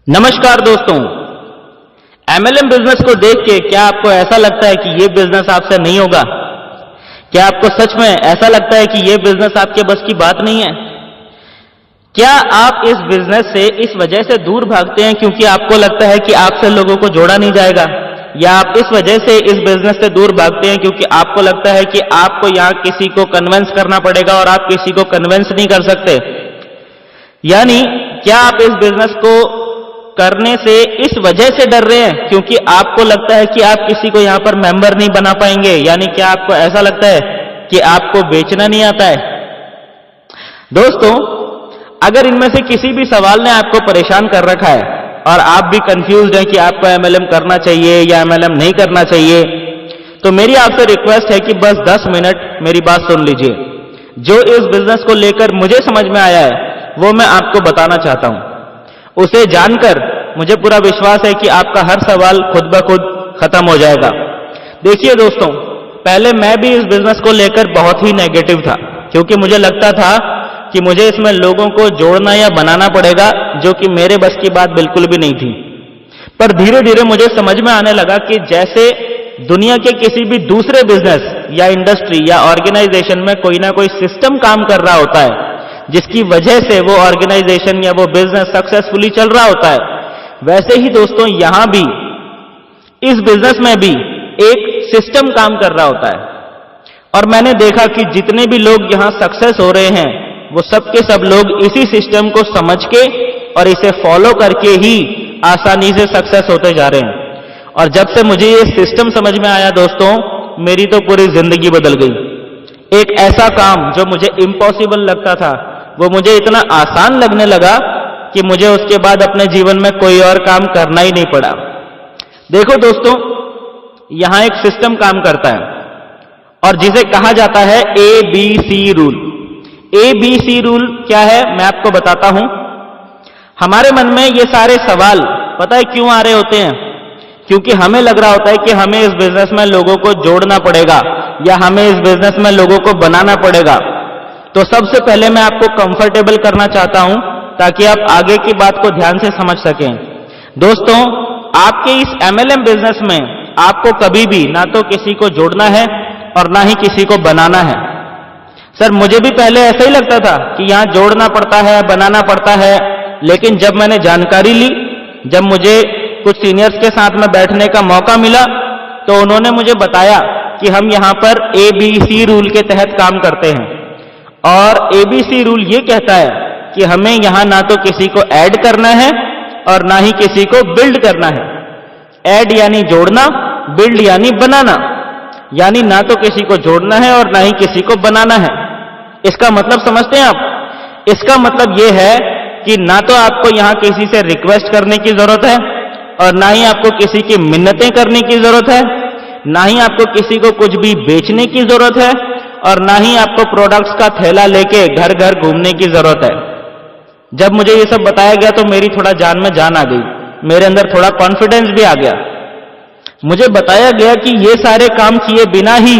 नमस्कार दोस्तों, MLM business को देख के क्या आपको ऐसा लगता है कि ये बिजनेस आपसे नहीं होगा? क्या आपको सच में ऐसा लगता है कि ये बिजनेस आपके बस की बात नहीं है? क्या आप इस बिजनेस से इस वजह से दूर भागते हैं क्योंकि आपको लगता है कि आपसे लोगों को जोड़ा नहीं जाएगा, या आप इस वजह से इस बिजनेस से दूर भागते हैं क्योंकि आपको लगता है कि आपको यहां किसी को कन्विंस करना पड़ेगा और आप किसी को कन्विंस नहीं कर सकते? यानी क्या आप इस बिजनेस को करने से इस वजह से डर रहे हैं क्योंकि आपको लगता है कि आप किसी को यहां पर मेंबर नहीं बना पाएंगे? यानी क्या आपको ऐसा लगता है कि आपको बेचना नहीं आता है? दोस्तों, अगर इनमें से किसी भी सवाल ने आपको परेशान कर रखा है और आप भी कंफ्यूज्ड हैं कि आपको एमएलएम करना चाहिए या एमएलएम नहीं करना चाहिए, तो मेरी आपसे रिक्वेस्ट है कि बस 10 मिनट मेरी बात सुन लीजिए। जो इस बिजनेस को लेकर मुझे समझ में आया है वो मैं आपको बताना चाहता हूं। उसे जानकर मुझे पूरा विश्वास है कि आपका हर सवाल खुद ब खुद खत्म हो जाएगा। देखिए दोस्तों, पहले मैं भी इस बिजनेस को लेकर बहुत ही नेगेटिव था क्योंकि मुझे लगता था कि मुझे इसमें लोगों को जोड़ना या बनाना पड़ेगा, जो कि मेरे बस की बात बिल्कुल भी नहीं थी। पर धीरे धीरे मुझे समझ में आने लगा कि जैसे दुनिया के किसी भी दूसरे बिजनेस या इंडस्ट्री या ऑर्गेनाइजेशन में कोई ना कोई सिस्टम काम कर रहा होता है जिसकी वजह से वो ऑर्गेनाइजेशन या वो बिजनेस सक्सेसफुली चल रहा होता है, वैसे ही दोस्तों यहां भी इस बिजनेस में भी एक सिस्टम काम कर रहा होता है। और मैंने देखा कि जितने भी लोग यहां सक्सेस हो रहे हैं वो सब के सब लोग इसी सिस्टम को समझ के और इसे फॉलो करके ही आसानी से सक्सेस होते जा रहे हैं। और जब से मुझे ये सिस्टम समझ में आया दोस्तों, मेरी तो पूरी जिंदगी बदल गई। एक ऐसा काम जो मुझे इम्पॉसिबल लगता था वो मुझे इतना आसान लगने लगा कि मुझे उसके बाद अपने जीवन में कोई और काम करना ही नहीं पड़ा। देखो दोस्तों, यहां एक सिस्टम काम करता है और जिसे कहा जाता है ABC रूल। ABC रूल क्या है मैं आपको बताता हूं। हमारे मन में ये सारे सवाल पता है क्यों आ रहे होते हैं? क्योंकि हमें लग रहा होता है कि हमें इस बिजनेस में लोगों को जोड़ना पड़ेगा या हमें इस बिजनेस में लोगों को बनाना पड़ेगा। तो सबसे पहले मैं आपको कंफर्टेबल करना चाहता हूं ताकि आप आगे की बात को ध्यान से समझ सकें। दोस्तों, आपके इस एमएलएम बिजनेस में आपको कभी भी ना तो किसी को जोड़ना है और ना ही किसी को बनाना है। सर, मुझे भी पहले ऐसा ही लगता था कि यहां जोड़ना पड़ता है, बनाना पड़ता है, लेकिन जब मैंने जानकारी ली, जब मुझे कुछ सीनियर्स के साथ में बैठने का मौका मिला, तो उन्होंने मुझे बताया कि हम यहां पर ABC रूल के तहत काम करते हैं। और ABC रूल ये कहता है कि हमें यहां ना तो किसी को ऐड करना है और ना ही किसी को बिल्ड करना है। ऐड यानी जोड़ना, बिल्ड यानी बनाना, यानी ना तो किसी को जोड़ना है और ना ही किसी को बनाना है। इसका मतलब समझते हैं आप? इसका मतलब यह है कि ना तो आपको यहां किसी से रिक्वेस्ट करने की जरूरत है और ना ही आपको किसी की मिन्नतें करने की जरूरत है, ना ही आपको किसी को कुछ भी बेचने की जरूरत है और ना ही आपको प्रोडक्ट्स का थैला लेके घर घर घूमने की जरूरत है। जब मुझे ये सब बताया गया तो मेरी थोड़ा जान में जान आ गई, मेरे अंदर थोड़ा कॉन्फिडेंस भी आ गया। मुझे बताया गया कि ये सारे काम किए बिना ही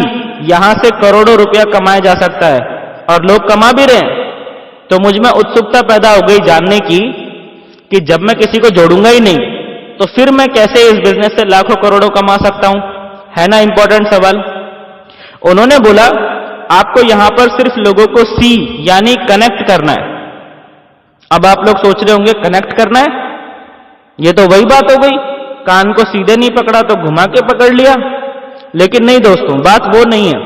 यहां से करोड़ों रुपया कमाया जा सकता है और लोग कमा भी रहे हैं। तो मुझ में उत्सुकता पैदा हो गई जानने की कि जब मैं किसी को जोड़ूंगा ही नहीं तो फिर मैं कैसे इस बिजनेस से लाखों करोड़ों कमा सकता हूं? है ना इंपॉर्टेंट सवाल। उन्होंने बोला आपको यहां पर सिर्फ लोगों को सी यानी कनेक्ट करना है। अब आप लोग सोच रहे होंगे कनेक्ट करना है, ये तो वही बात हो गई, कान को सीधे नहीं पकड़ा तो घुमा के पकड़ लिया। लेकिन नहीं दोस्तों, बात वो नहीं है,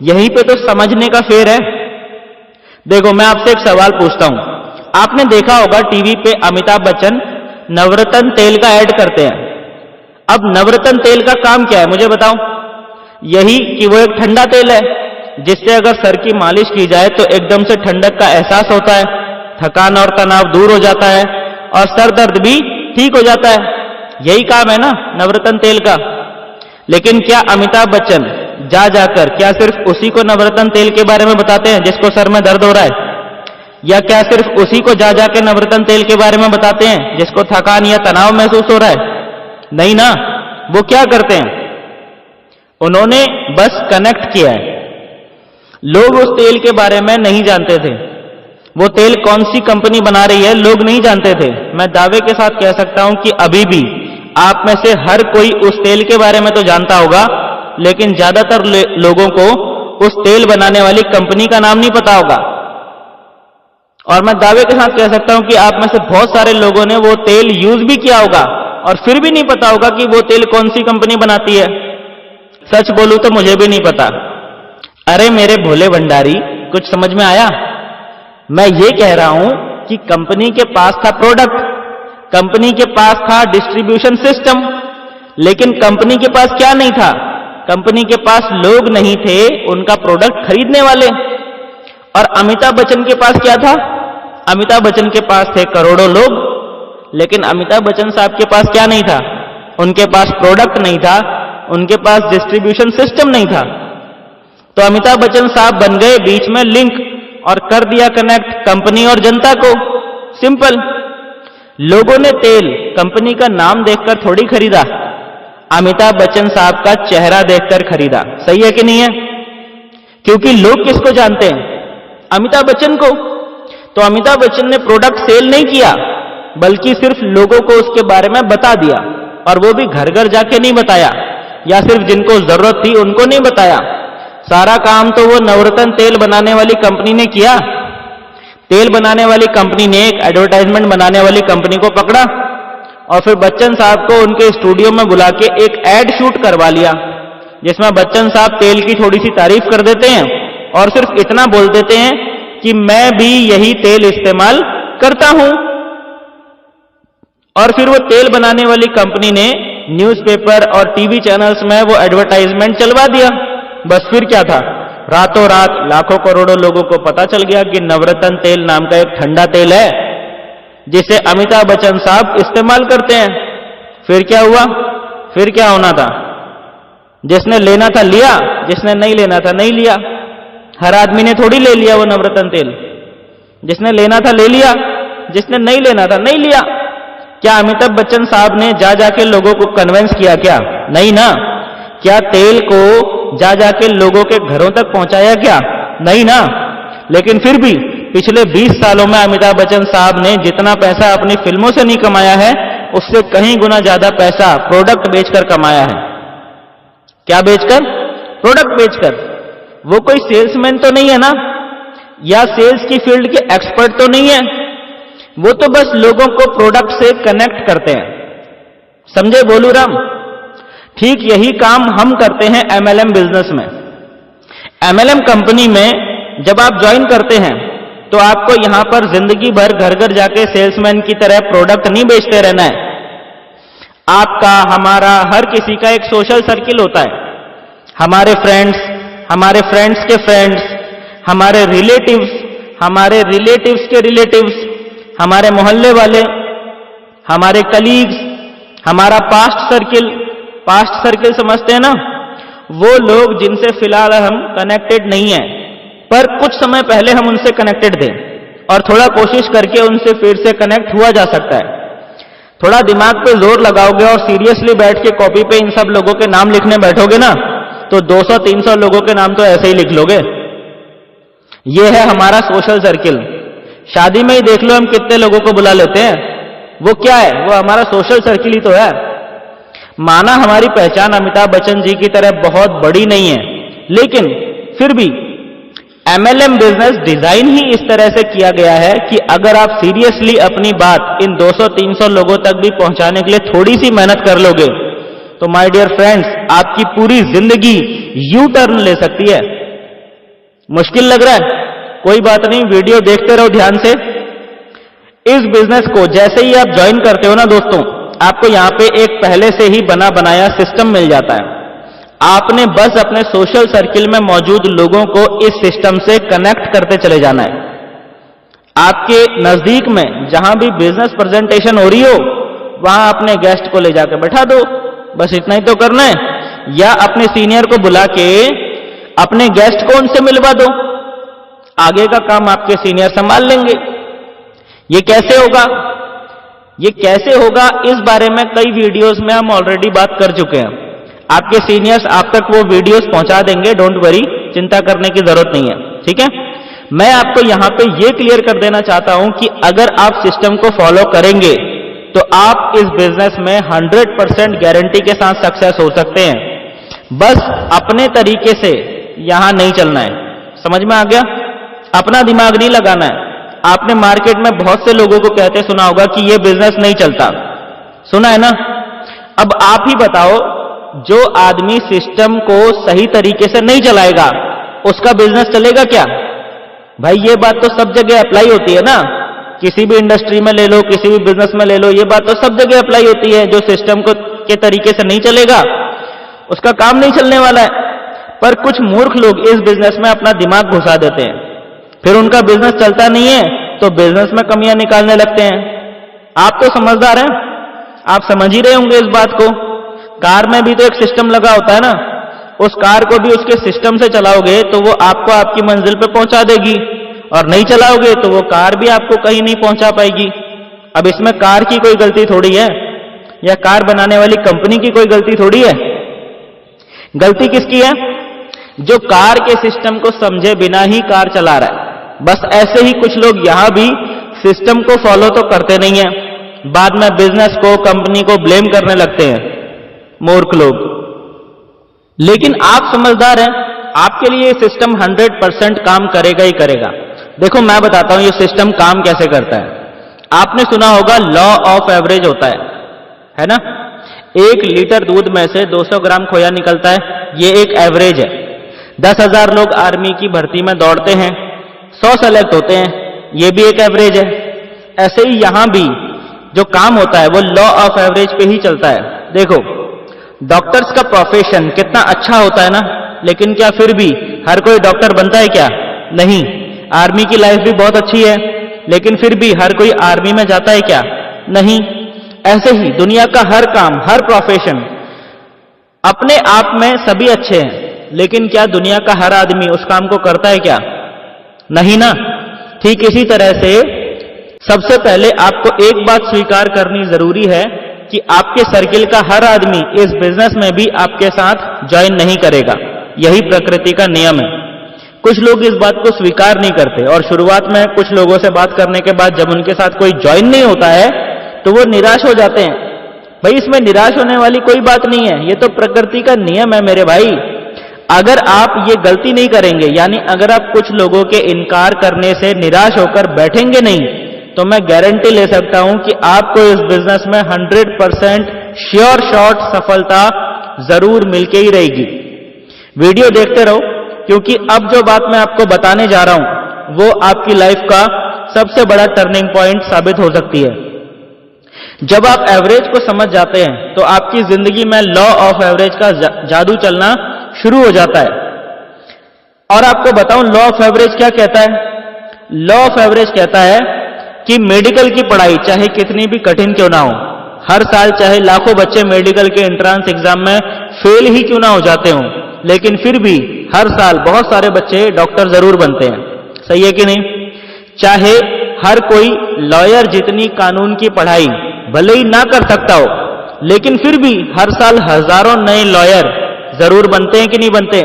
यहीं पे तो समझने का फेर है। देखो, मैं आपसे एक सवाल पूछता हूं। आपने देखा होगा टीवी पे अमिताभ बच्चन नवरत्न तेल का ऐड करते हैं। अब नवरत्न तेल का काम क्या है मुझे बताओ? यही कि वो एक ठंडा तेल है जिससे अगर सर की मालिश की जाए तो एकदम से ठंडक का एहसास होता है, थकान और तनाव दूर हो जाता है और सर दर्द भी ठीक हो जाता है। यही काम है ना नवरत्न तेल का। लेकिन क्या अमिताभ बच्चन जा जाकर क्या सिर्फ उसी को नवरत्न तेल के बारे में बताते हैं जिसको सर में दर्द हो रहा है? या क्या सिर्फ उसी को जा जाकर नवरत्न तेल के बारे में बताते हैं जिसको थकान या तनाव महसूस हो रहा है? नहीं ना। वो क्या करते हैं? उन्होंने बस कनेक्ट किया है। लोग उस तेल के बारे में नहीं जानते थे, वो तेल कौन सी कंपनी बना रही है लोग नहीं जानते थे। मैं दावे के साथ कह सकता हूं कि अभी भी आप में से हर कोई उस तेल के बारे में तो जानता होगा, लेकिन ज्यादातर लोगों को उस तेल बनाने वाली कंपनी का नाम नहीं पता होगा। और मैं दावे के साथ कह सकता हूं कि आप में से बहुत सारे लोगों ने वो तेल यूज भी किया होगा और फिर भी नहीं पता होगा कि वो तेल कौन सी कंपनी बनाती है। सच बोलूं तो मुझे भी नहीं पता। अरे मेरे भोले भंडारी, कुछ समझ में आया? मैं ये कह रहा हूं कि कंपनी के पास था प्रोडक्ट, कंपनी के पास था डिस्ट्रीब्यूशन सिस्टम, लेकिन कंपनी के पास क्या नहीं था? कंपनी के पास लोग नहीं थे उनका प्रोडक्ट खरीदने वाले। और अमिताभ बच्चन के पास क्या था? अमिताभ बच्चन के पास थे करोड़ों लोग, लेकिन अमिताभ बच्चन साहब के पास क्या नहीं था? उनके पास प्रोडक्ट नहीं था, उनके पास डिस्ट्रीब्यूशन सिस्टम नहीं था। तो अमिताभ बच्चन साहब बन गए बीच में लिंक और कर दिया कनेक्ट कंपनी और जनता को। सिंपल। लोगों ने तेल कंपनी का नाम देखकर थोड़ी खरीदा, अमिताभ बच्चन साहब का चेहरा देखकर खरीदा। सही है कि नहीं है? क्योंकि लोग किसको जानते हैं? अमिताभ बच्चन को। तो अमिताभ बच्चन ने प्रोडक्ट सेल नहीं किया, बल्कि सिर्फ लोगों को उसके बारे में बता दिया, और वो भी घर घर जाके नहीं बताया, या सिर्फ जिनको जरूरत थी उनको नहीं बताया। सारा काम तो वो नवरत्न तेल बनाने वाली कंपनी ने किया। तेल बनाने वाली कंपनी ने एक एडवर्टाइजमेंट बनाने वाली कंपनी को पकड़ा और फिर बच्चन साहब को उनके स्टूडियो में बुला के एक एड शूट करवा लिया, जिसमें बच्चन साहब तेल की थोड़ी सी तारीफ कर देते हैं और सिर्फ इतना बोल देते हैं कि मैं भी यही तेल इस्तेमाल करता हूं। और फिर वो तेल बनाने वाली कंपनी ने न्यूज़पेपर और टीवी चैनल्स में वो एडवर्टाइजमेंट चलवा दिया। बस फिर क्या था? रातों रात लाखों करोड़ों लोगों को पता चल गया कि नवरत्न तेल नाम का एक ठंडा तेल है जिसे अमिताभ बच्चन साहब इस्तेमाल करते हैं। फिर क्या हुआ? फिर क्या होना था? जिसने लेना था लिया, जिसने नहीं लेना था नहीं लिया। हर आदमी ने थोड़ी ले लिया वो नवरत्न तेल। जिसने लेना था ले लिया, जिसने नहीं लेना था नहीं लिया। क्या अमिताभ बच्चन साहब ने जा जाके लोगों को कन्विंस किया? क्या नहीं ना। क्या तेल को जा जाके लोगों के घरों तक पहुंचाया? क्या नहीं ना। लेकिन फिर भी पिछले 20 सालों में अमिताभ बच्चन साहब ने जितना पैसा अपनी फिल्मों से नहीं कमाया है, उससे कहीं गुना ज्यादा पैसा प्रोडक्ट बेचकर कमाया है। क्या बेचकर? प्रोडक्ट बेचकर। वो कोई सेल्समैन तो नहीं है ना, या सेल्स की फील्ड के एक्सपर्ट तो नहीं है। वो तो बस लोगों को प्रोडक्ट से कनेक्ट करते हैं। समझे बोलू राम? ठीक यही काम हम करते हैं एमएलएम बिजनेस में। एमएलएम कंपनी में जब आप ज्वाइन करते हैं तो आपको यहां पर जिंदगी भर घर घर जाके सेल्समैन की तरह प्रोडक्ट नहीं बेचते रहना है। आपका, हमारा, हर किसी का एक सोशल सर्किल होता है। हमारे फ्रेंड्स के फ्रेंड्स, हमारे रिलेटिव्स के रिलेटिव्स, हमारे मोहल्ले वाले, हमारे कलीग्स, हमारा पास्ट सर्किल समझते हैं ना, वो लोग जिनसे फिलहाल हम कनेक्टेड नहीं हैं, पर कुछ समय पहले हम उनसे कनेक्टेड थे और थोड़ा कोशिश करके उनसे फिर से कनेक्ट हुआ जा सकता है। थोड़ा दिमाग पे जोर लगाओगे और सीरियसली बैठ के कॉपी पे इन सब लोगों के नाम लिखने बैठोगे ना, तो 200-300 लोगों के नाम तो ऐसे ही लिख लोगे। ये है हमारा सोशल सर्किल। शादी में ही देख लो हम कितने लोगों को बुला लेते हैं। वो क्या है? वो हमारा सोशल सर्किल ही तो है। माना हमारी पहचान अमिताभ बच्चन जी की तरह बहुत बड़ी नहीं है, लेकिन फिर भी एमएलएम बिजनेस डिजाइन ही इस तरह से किया गया है कि अगर आप सीरियसली अपनी बात इन 200-300 लोगों तक भी पहुंचाने के लिए थोड़ी सी मेहनत कर लोगे, तो माय डियर फ्रेंड्स, आपकी पूरी जिंदगी यू टर्न ले सकती है। मुश्किल लग रहा है? कोई बात नहीं, वीडियो देखते रहो ध्यान से। इस बिजनेस को जैसे ही आप ज्वाइन करते हो ना दोस्तों, आपको यहां पे एक पहले से ही बना बनाया सिस्टम मिल जाता है। आपने बस अपने सोशल सर्किल में मौजूद लोगों को इस सिस्टम से कनेक्ट करते चले जाना है। आपके नजदीक में जहां भी बिजनेस प्रेजेंटेशन हो रही हो, वहां अपने गेस्ट को ले जाकर बैठा दो, बस इतना ही तो करना है। या अपने सीनियर को बुला के अपने गेस्ट को उनसे मिलवा दो, आगे का काम आपके सीनियर संभाल लेंगे। ये कैसे होगा? ये कैसे होगा, इस बारे में कई वीडियोस में हम ऑलरेडी बात कर चुके हैं। आपके सीनियर्स आप तक वो वीडियोस पहुंचा देंगे, डोंट वरी, चिंता करने की जरूरत नहीं है, ठीक है। मैं आपको यहां पे ये क्लियर कर देना चाहता हूं कि अगर आप सिस्टम को फॉलो करेंगे तो आप इस बिजनेस में 100% गारंटी के साथ सक्सेस हो सकते हैं। बस अपने तरीके से यहां नहीं चलना है। समझ में आ गया? अपना दिमाग नहीं लगाना है। आपने मार्केट में बहुत से लोगों को कहते सुना होगा कि ये बिजनेस नहीं चलता, सुना है ना? अब आप ही बताओ, जो आदमी सिस्टम को सही तरीके से नहीं चलाएगा उसका बिजनेस चलेगा क्या? भाई ये बात तो सब जगह अप्लाई होती है ना, किसी भी इंडस्ट्री में ले लो, किसी भी बिजनेस में ले लो, ये बात तो सब जगह अप्लाई होती है। जो सिस्टम को के तरीके से नहीं चलेगा उसका काम नहीं चलने वाला है। पर कुछ मूर्ख लोग इस बिजनेस में अपना दिमाग घुसा देते हैं, फिर उनका बिजनेस चलता नहीं है तो बिजनेस में कमियां निकालने लगते हैं। आप तो समझदार हैं, आप समझ ही रहे होंगे इस बात को। कार में भी तो एक सिस्टम लगा होता है ना, उस कार को भी उसके सिस्टम से चलाओगे तो वो आपको आपकी मंजिल पे पहुंचा देगी, और नहीं चलाओगे तो वो कार भी आपको कहीं नहीं पहुंचा पाएगी। अब इसमें कार की कोई गलती थोड़ी है, या कार बनाने वाली कंपनी की कोई गलती थोड़ी है। गलती किसकी है? जो कार के सिस्टम को समझे बिना ही कार चला रहा है। बस ऐसे ही कुछ लोग यहां भी सिस्टम को फॉलो तो करते नहीं है, बाद में बिजनेस को, कंपनी को ब्लेम करने लगते हैं, मूर्ख लोग। लेकिन आप समझदार हैं, आपके लिए सिस्टम 100% काम करेगा ही करेगा। देखो मैं बताता हूं ये सिस्टम काम कैसे करता है। आपने सुना होगा लॉ ऑफ एवरेज होता है ना? 1 लीटर दूध में से 200 ग्राम खोया निकलता है, ये एक एवरेज है। 10,000 लोग आर्मी की भर्ती में दौड़ते हैं, 100 सेलेक्ट होते हैं, ये भी एक एवरेज है। ऐसे ही यहां भी जो काम होता है वो लॉ ऑफ एवरेज पे ही चलता है। देखो डॉक्टर्स का प्रोफेशन कितना अच्छा होता है ना, लेकिन क्या फिर भी हर कोई डॉक्टर बनता है क्या? नहीं। आर्मी की लाइफ भी बहुत अच्छी है, लेकिन फिर भी हर कोई आर्मी में जाता है क्या? नहीं। ऐसे ही दुनिया का हर काम, हर प्रोफेशन अपने आप में सभी अच्छे हैं, लेकिन क्या दुनिया का हर आदमी उस काम को करता है क्या? नहीं ना। ठीक इसी तरह से सबसे पहले आपको एक बात स्वीकार करनी जरूरी है कि आपके सर्किल का हर आदमी इस बिजनेस में भी आपके साथ ज्वाइन नहीं करेगा। यही प्रकृति का नियम है। कुछ लोग इस बात को स्वीकार नहीं करते, और शुरुआत में कुछ लोगों से बात करने के बाद जब उनके साथ कोई ज्वाइन नहीं होता है तो वो निराश हो जाते हैं। भाई इसमें निराश होने वाली कोई बात नहीं है, ये तो प्रकृति का नियम है मेरे भाई। अगर आप ये गलती नहीं करेंगे, यानी अगर आप कुछ लोगों के इनकार करने से निराश होकर बैठेंगे नहीं, तो मैं गारंटी ले सकता हूं कि आपको इस बिजनेस में 100% श्योर शॉट सफलता जरूर मिलके ही रहेगी। वीडियो देखते रहो, क्योंकि अब जो बात मैं आपको बताने जा रहा हूं वो आपकी लाइफ का सबसे बड़ा टर्निंग पॉइंट साबित हो सकती है। जब आप एवरेज को समझ जाते हैं तो आपकी जिंदगी में लॉ ऑफ एवरेज का जादू चलना शुरू हो जाता है। और आपको बताऊं लॉ ऑफ एवरेज क्या कहता है? लॉ ऑफ एवरेज कहता है कि मेडिकल की पढ़ाई चाहे कितनी भी कठिन क्यों ना हो, हर साल चाहे लाखों बच्चे मेडिकल के एंट्रेंस एग्जाम में फेल ही क्यों ना हो जाते हों, लेकिन फिर भी हर साल बहुत सारे बच्चे डॉक्टर जरूर बनते हैं। सही है कि नहीं? चाहे हर कोई लॉयर जितनी कानून की पढ़ाई भले ही ना कर सकता हो, लेकिन फिर भी हर साल हजारों नए लॉयर जरूर बनते हैं कि नहीं बनते?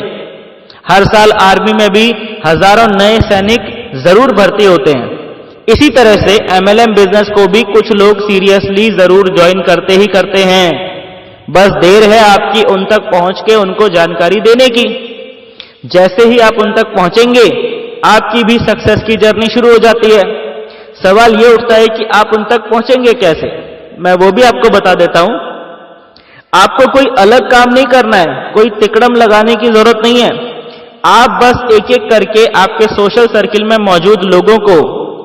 हर साल आर्मी में भी हजारों नए सैनिक जरूर भर्ती होते हैं। इसी तरह से MLM बिजनेस को भी कुछ लोग सीरियसली जरूर ज्वाइन करते ही करते हैं। बस देर है आपकी उन तक पहुंच के उनको जानकारी देने की। जैसे ही आप उन तक पहुंचेंगे आपकी भी सक्सेस की जर्नी शुरू हो जाती है। सवाल यह उठता है कि आप उन तक पहुंचेंगे कैसे? मैं वो भी आपको बता देता हूं। आपको कोई अलग काम नहीं करना है, कोई तिकड़म लगाने की जरूरत नहीं है। आप बस एक एक करके आपके सोशल सर्किल में मौजूद लोगों को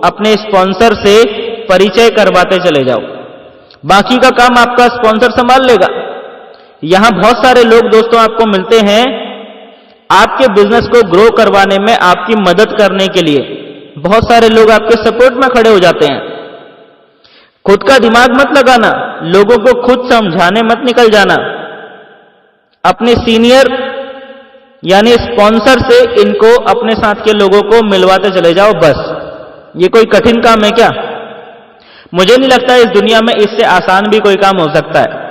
अपने स्पॉन्सर से परिचय करवाते चले जाओ। बाकी का काम आपका स्पॉन्सर संभाल लेगा। यहां बहुत सारे लोग दोस्तों आपको मिलते हैं आपके बिजनेस को ग्रो करवाने में आपकी मदद करने के लिए। बहुत सारे लोग आपके सपोर्ट में खड़े हो जाते हैं। खुद का दिमाग मत लगाना, लोगों को खुद समझाने मत निकल जाना। अपने सीनियर यानी स्पॉन्सर से इनको अपने साथ के लोगों को मिलवाते चले जाओ। बस ये कोई कठिन काम है क्या? मुझे नहीं लगता इस दुनिया में इससे आसान भी कोई काम हो सकता है।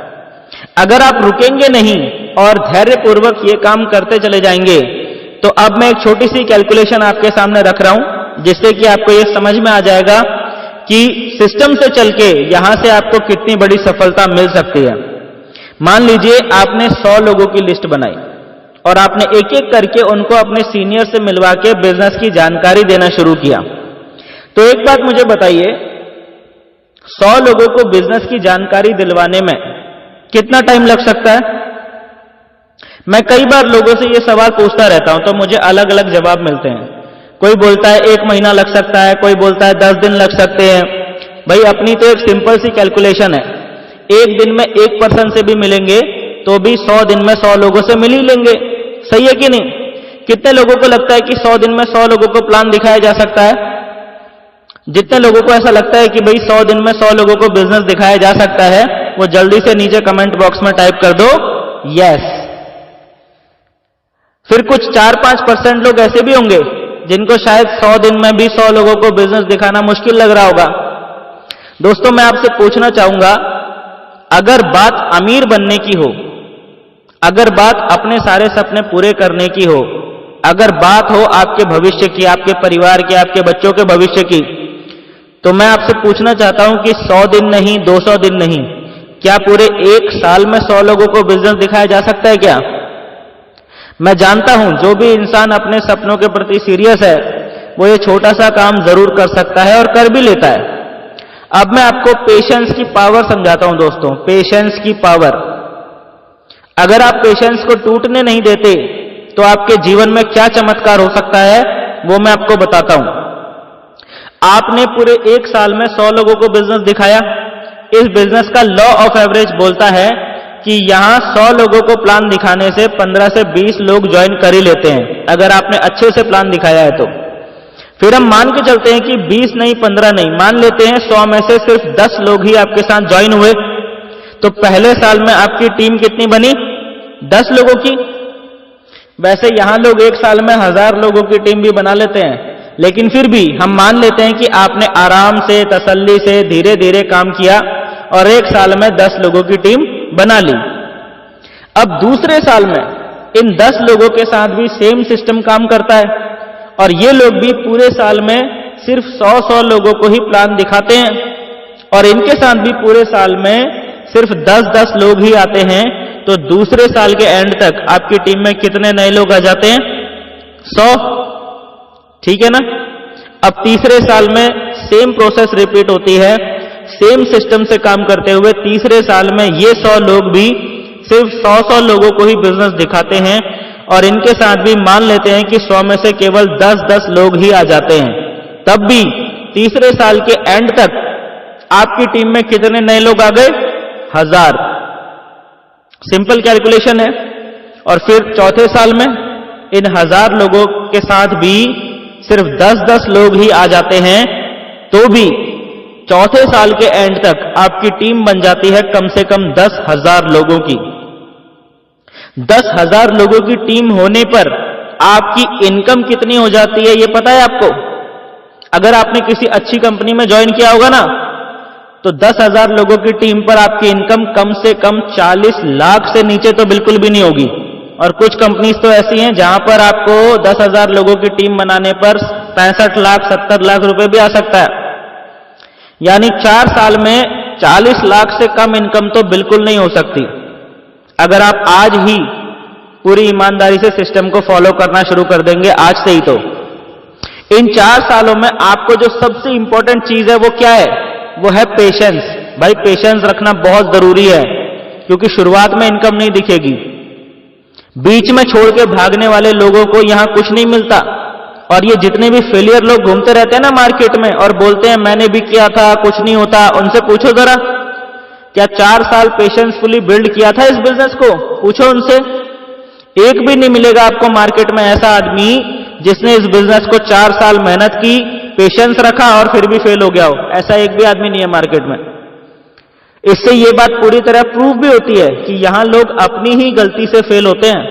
अगर आप रुकेंगे नहीं और धैर्यपूर्वक ये काम करते चले जाएंगे, तो अब मैं एक छोटी सी कैलकुलेशन आपके सामने रख रहा हूं। जिससे कि आपको यह समझ में आ जाएगा कि सिस्टम से चल के यहां से आपको कितनी बड़ी सफलता मिल सकती है। मान लीजिए आपने 100 लोगों की लिस्ट बनाई और आपने एक एक करके उनको अपने सीनियर से मिलवा के बिजनेस की जानकारी देना शुरू किया। तो एक बात मुझे बताइए, 100 लोगों को बिजनेस की जानकारी दिलवाने में कितना टाइम लग सकता है? मैं कई बार लोगों से ये सवाल पूछता रहता हूं तो मुझे अलग अलग जवाब मिलते हैं। कोई बोलता है 1 महीना लग सकता है, कोई बोलता है 10 दिन लग सकते हैं। भाई अपनी तो एक सिंपल सी कैलकुलेशन है, एक दिन में 1 पर्सन से भी मिलेंगे तो भी 100 दिन में 100 लोगों से मिल ही लेंगे। सही है कि नहीं? कितने लोगों को लगता है कि 100 दिन में 100 लोगों को प्लान दिखाया जा सकता है? जितने लोगों को ऐसा लगता है कि भाई 100 दिन में 100 लोगों को बिजनेस दिखाया जा सकता है, वो जल्दी से नीचे कमेंट बॉक्स में टाइप कर दो यस। फिर कुछ 4-5% लोग ऐसे भी होंगे जिनको शायद 100 दिन में भी 100 लोगों को बिजनेस दिखाना मुश्किल लग रहा होगा। दोस्तों मैं आपसे पूछना चाहूंगा, अगर बात अमीर बनने की हो, अगर बात अपने सारे सपने पूरे करने की हो, अगर बात हो आपके भविष्य की, आपके परिवार की, आपके बच्चों के भविष्य की, तो मैं आपसे पूछना चाहता हूं कि 100 दिन नहीं, 200 दिन नहीं, क्या पूरे 1 साल में 100 लोगों को बिजनेस दिखाया जा सकता है क्या? मैं जानता हूं जो भी इंसान अपने सपनों के प्रति सीरियस है वो ये छोटा सा काम जरूर कर सकता है और कर भी लेता है। अब मैं आपको पेशेंस की पावर समझाता हूं दोस्तों, पेशेंस की पावर। अगर आप पेशेंस को टूटने नहीं देते तो आपके जीवन में क्या चमत्कार हो सकता है वो मैं आपको बताता हूं। आपने पूरे 1 साल में 100 लोगों को बिजनेस दिखाया। इस बिजनेस का लॉ ऑफ एवरेज बोलता है कि यहां 100 लोगों को प्लान दिखाने से 15 से 20 लोग ज्वाइन कर ही लेते हैं, अगर आपने अच्छे से प्लान दिखाया है तो। फिर हम मान के चलते हैं कि 20 नहीं, 15 नहीं, मान लेते हैं 100 में से सिर्फ 10 लोग ही आपके साथ ज्वाइन हुए, तो पहले साल में आपकी टीम कितनी बनी? 10 लोगों की। वैसे यहां लोग 1 साल में 1000 लोगों की टीम भी बना लेते हैं, लेकिन फिर भी हम मान लेते हैं कि आपने आराम से, तसल्ली से, धीरे धीरे काम किया और 1 साल में 10 लोगों की टीम बना ली। अब दूसरे साल में इन 10 लोगों के साथ भी सेम सिस्टम काम करता है और ये लोग भी पूरे साल में सिर्फ 100-100 लोगों को ही प्लान दिखाते हैं और इनके साथ भी पूरे साल में सिर्फ 10-10 लोग ही आते हैं। तो दूसरे साल के एंड तक आपकी टीम में कितने नए लोग आ जाते हैं? 100। ठीक है ना? अब तीसरे साल में सेम प्रोसेस रिपीट होती है, सेम सिस्टम से काम करते हुए तीसरे साल में ये 100 लोग भी सिर्फ 100-100 लोगों को ही बिजनेस दिखाते हैं और इनके साथ भी मान लेते हैं कि 100 में से केवल 10-10 लोग ही आ जाते हैं। तब भी तीसरे साल के एंड तक आपकी टीम में कितने नए लोग आ गए? 1000। सिंपल कैलकुलेशन है। और फिर चौथे साल में इन 1000 लोगों के साथ भी सिर्फ 10-10 लोग ही आ जाते हैं, तो भी चौथे साल के एंड तक आपकी टीम बन जाती है कम से कम 10,000 लोगों की। 10,000 लोगों की टीम होने पर आपकी इनकम कितनी हो जाती है ये पता है आपको? अगर आपने किसी अच्छी कंपनी में ज्वाइन किया होगा ना, तो 10,000 लोगों की टीम पर आपकी इनकम कम से कम 40 लाख से नीचे तो बिल्कुल भी नहीं होगी। और कुछ कंपनीज तो ऐसी हैं जहां पर आपको 10,000 लोगों की टीम बनाने पर 65 लाख 70 लाख रुपए भी आ सकता है। यानी 4 साल में 40 लाख से कम इनकम तो बिल्कुल नहीं हो सकती अगर आप आज ही पूरी ईमानदारी से सिस्टम को फॉलो करना शुरू कर देंगे आज से ही। तो इन 4 सालों में आपको जो सबसे इंपॉर्टेंट चीज है वो क्या है? वो है पेशेंस। भाई पेशेंस रखना बहुत जरूरी है, क्योंकि शुरुआत में इनकम नहीं दिखेगी। बीच में छोड़ के भागने वाले लोगों को यहां कुछ नहीं मिलता। और ये जितने भी फेलियर लोग घूमते रहते हैं ना मार्केट में और बोलते हैं मैंने भी किया था कुछ नहीं होता, उनसे पूछो जरा, क्या 4 साल पेशेंसफुली बिल्ड किया था इस बिजनेस को? पूछो उनसे। एक भी नहीं मिलेगा आपको मार्केट में ऐसा आदमी जिसने इस बिजनेस को 4 साल मेहनत की, पेशेंस रखा और फिर भी फेल हो गया हो। ऐसा एक भी आदमी नहीं है मार्केट में। इससे ये बात पूरी तरह प्रूव भी होती है कि यहां लोग अपनी ही गलती से फेल होते हैं।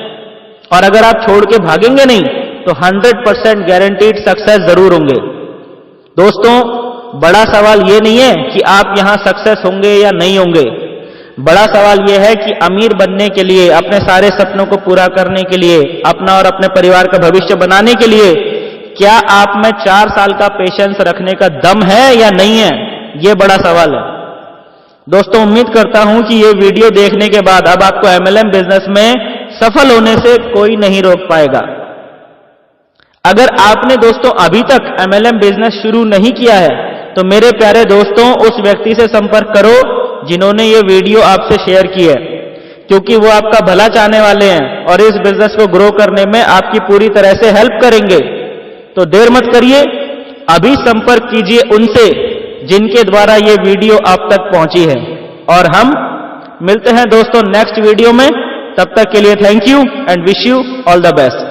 और अगर आप छोड़ के भागेंगे नहीं तो 100% गारंटीड सक्सेस जरूर होंगे। दोस्तों बड़ा सवाल यह नहीं है कि आप यहां सक्सेस होंगे या नहीं होंगे। बड़ा सवाल यह है कि अमीर बनने के लिए, अपने सारे सपनों को पूरा करने के लिए, अपना और अपने परिवार का भविष्य बनाने के लिए क्या आप में 4 साल का पेशेंस रखने का दम है या नहीं है, यह बड़ा सवाल है। दोस्तों, उम्मीद करता हूं कि यह वीडियो देखने के बाद अब आपको MLM बिजनेस में सफल होने से कोई नहीं रोक पाएगा। अगर आपने दोस्तों अभी तक MLM बिजनेस शुरू नहीं किया है तो मेरे प्यारे दोस्तों, उस व्यक्ति से संपर्क करो जिन्होंने ये वीडियो आपसे शेयर की है, क्योंकि वो आपका भला चाहने वाले हैं और इस बिजनेस को ग्रो करने में आपकी पूरी तरह से हेल्प करेंगे। तो देर मत करिए, अभी संपर्क कीजिए उनसे जिनके द्वारा ये वीडियो आप तक पहुंची है। और हम मिलते हैं दोस्तों नेक्स्ट वीडियो में। तब तक के लिए thank you and wish you all the best.